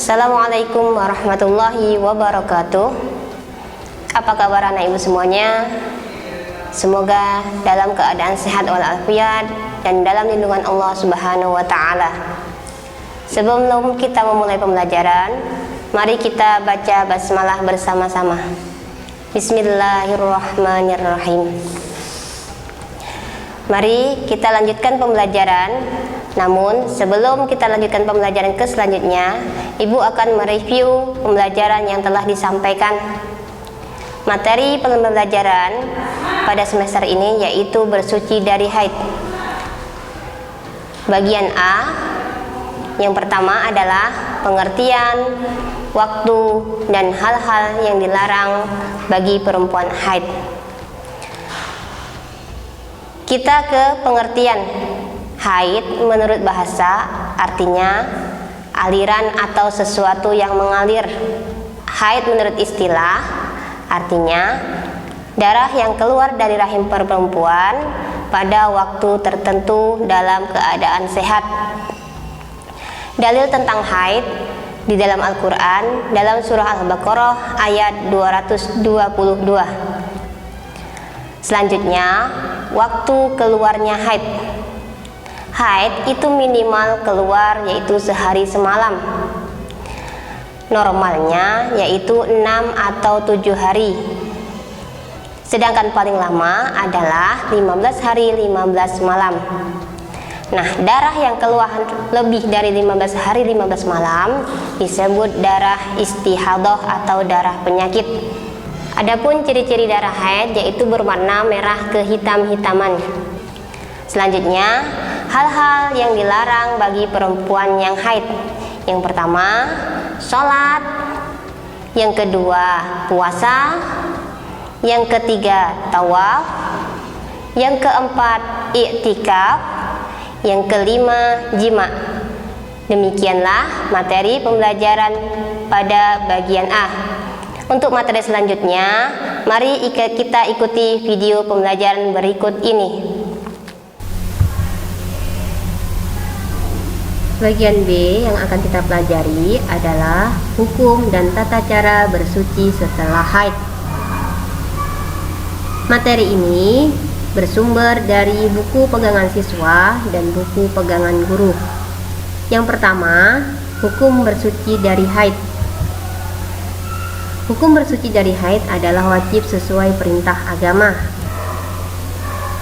Assalamualaikum warahmatullahi wabarakatuh. Apa kabar anak ibu semuanya? Semoga dalam keadaan sehat walafiat dan dalam lindungan Allah Subhanahu wa taala. Sebelum kita memulai pembelajaran, mari kita baca basmalah bersama-sama. Bismillahirrahmanirrahim. Mari kita lanjutkan pembelajaran. Namun sebelum kita lanjutkan pembelajaran ke selanjutnya, Ibu akan mereview pembelajaran yang telah disampaikan. Materi pembelajaran pada semester ini yaitu bersuci dari haid. Bagian A, yang pertama adalah pengertian, waktu, dan hal-hal yang dilarang bagi perempuan haid. Kita ke pengertian. Haid menurut bahasa artinya aliran atau sesuatu yang mengalir. Haid menurut istilah artinya darah yang keluar dari rahim perempuan pada waktu tertentu dalam keadaan sehat. Dalil tentang haid di dalam Al-Quran dalam surah Al-Baqarah ayat 222. Selanjutnya, waktu keluarnya haid. Haid itu minimal keluar yaitu sehari semalam. Normalnya yaitu 6 atau 7 hari. Sedangkan paling lama adalah 15 hari 15 malam. Nah, darah yang keluar lebih dari 15 hari 15 malam disebut darah istihadah atau darah penyakit. Adapun ciri-ciri darah haid yaitu berwarna merah kehitam-hitaman. Selanjutnya, hal-hal yang dilarang bagi perempuan yang haid. Yang pertama, sholat. Yang kedua, puasa. Yang ketiga, tawaf. Yang keempat, i'tikaf. Yang kelima, jima. Demikianlah materi pembelajaran pada bagian A. Untuk materi selanjutnya, mari kita ikuti video pembelajaran berikut ini. Bagian B yang akan kita pelajari adalah hukum dan tata cara bersuci setelah haid. Materi ini bersumber dari buku pegangan siswa dan buku pegangan guru. Yang pertama, hukum bersuci dari haid. Hukum bersuci dari haid adalah wajib sesuai perintah agama.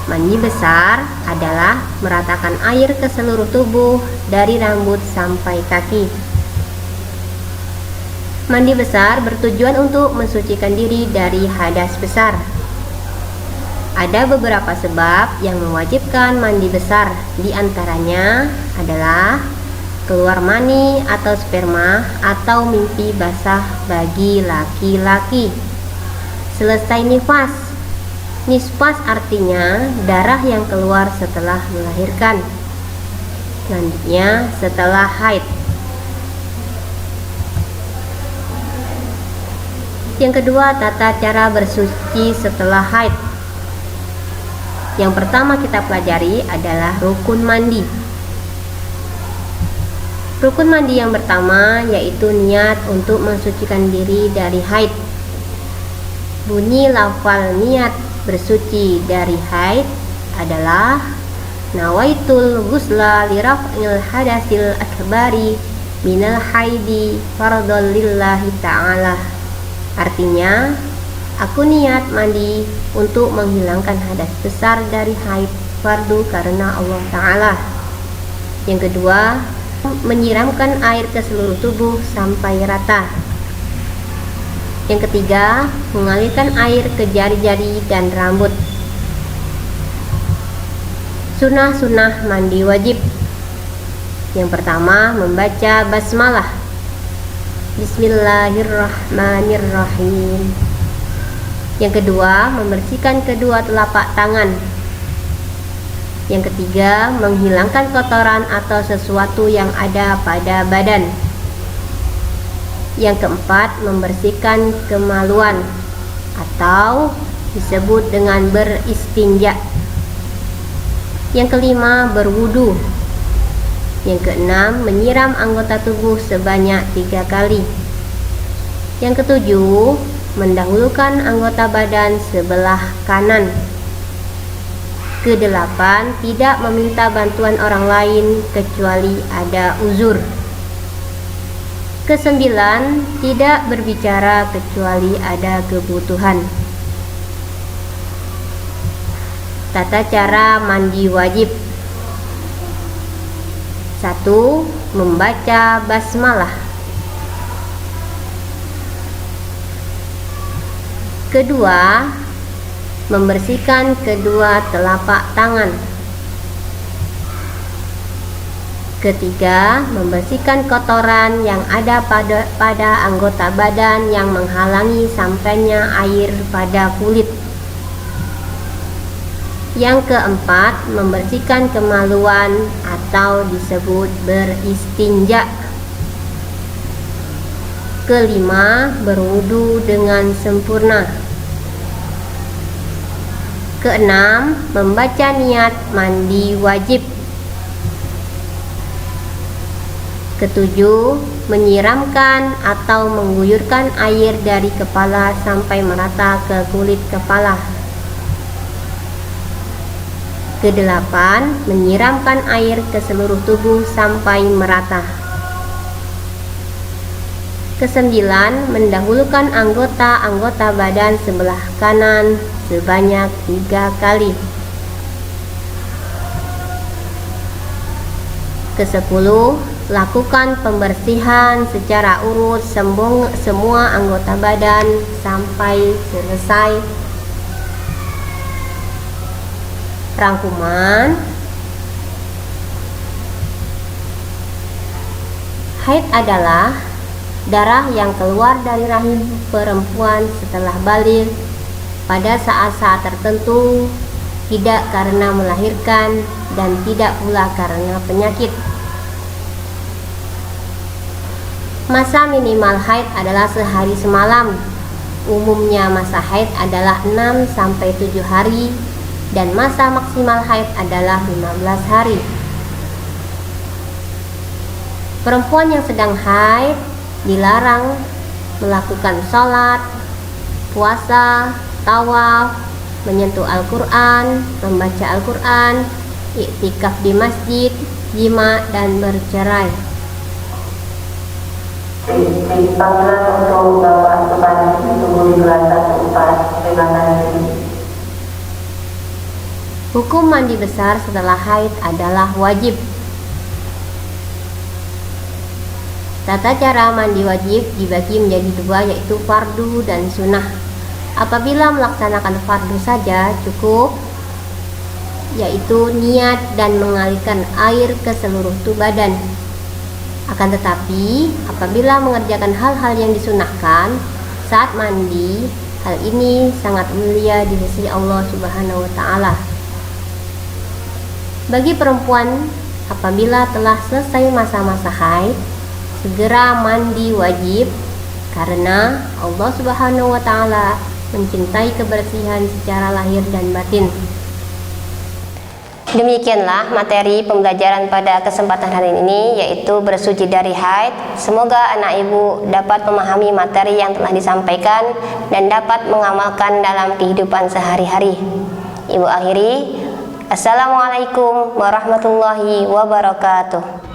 Mandi besar adalah meratakan air ke seluruh tubuh dari rambut sampai kaki. Mandi besar bertujuan untuk mensucikan diri dari hadas besar. Ada beberapa sebab yang mewajibkan mandi besar, di antaranya adalah keluar mani atau sperma atau mimpi basah bagi laki-laki. Selesai nifas. Nifas artinya darah yang keluar setelah melahirkan. Selanjutnya, setelah haid. Yang kedua, tata cara bersuci setelah haid. Yang pertama kita pelajari adalah rukun mandi. Rukun mandi yang pertama yaitu niat untuk mensucikan diri dari haid. Bunyi lafal niat bersuci dari haid adalah nawaitul ghusla li raf'il hadasil akbari minal haidi fardhon lillahi ta'ala. Artinya, aku niat mandi untuk menghilangkan hadas besar dari haid fardu karena Allah Ta'ala. Yang kedua, menyiramkan air ke seluruh tubuh sampai rata. Yang ketiga, mengalirkan air ke jari-jari dan rambut. Sunnah-sunnah mandi wajib. Yang pertama, membaca basmalah. Bismillahirrahmanirrahim. Yang kedua, membersihkan kedua telapak tangan. Yang ketiga, menghilangkan kotoran atau sesuatu yang ada pada badan. Yang keempat, membersihkan kemaluan atau disebut dengan beristinja. Yang kelima, berwudu. Yang keenam, menyiram anggota tubuh sebanyak 3 kali. Yang ketujuh, mendahulukan anggota badan sebelah kanan. Kedelapan, tidak meminta bantuan orang lain kecuali ada uzur. Kesembilan, tidak berbicara kecuali ada kebutuhan. Tata cara mandi wajib. 1. Membaca basmalah. Kedua, membersihkan kedua telapak tangan. Ketiga, membersihkan kotoran yang ada pada anggota badan yang menghalangi sampainya air pada kulit. Yang keempat, membersihkan kemaluan atau disebut beristinja. Kelima, berwudu dengan sempurna. Keenam, membaca niat mandi wajib. Ketujuh, menyiramkan atau mengguyurkan air dari kepala sampai merata ke kulit kepala. Kedelapan, menyiramkan air ke seluruh tubuh sampai merata. Kesembilan, mendahulukan anggota badan sebelah kanan sebanyak 3 kali. Kesepuluh, lakukan pembersihan secara urut semua anggota badan sampai selesai. Rangkuman, haid adalah darah yang keluar dari rahim perempuan setelah baligh pada saat-saat tertentu, tidak karena melahirkan dan tidak pula karena penyakit. Masa minimal haid adalah sehari semalam. Umumnya masa haid adalah 6-7 hari dan masa maksimal haid adalah 15 hari. Perempuan yang sedang haid dilarang melakukan sholat, puasa, tawaf, menyentuh Al-Quran, membaca Al-Quran, iktikaf di masjid, jima, dan bercerai. Hukum mandi besar setelah haid adalah wajib. Tata cara mandi wajib dibagi menjadi 2, yaitu fardu dan sunnah. Apabila melaksanakan fardu saja cukup, yaitu niat dan mengalirkan air ke seluruh badan. Akan tetapi, apabila mengerjakan hal-hal yang disunahkan saat mandi, hal ini sangat mulia di sisi Allah Subhanahu wa Ta'ala. Bagi perempuan, apabila telah selesai masa-masa haid, segera mandi wajib, karena Allah Subhanahu wa Ta'ala mencintai kebersihan secara lahir dan batin. Demikianlah materi pembelajaran pada kesempatan hari ini, yaitu bersuci dari haid. Semoga anak ibu dapat memahami materi yang telah disampaikan dan dapat mengamalkan dalam kehidupan sehari-hari. Ibu akhiri, Assalamualaikum warahmatullahi wabarakatuh.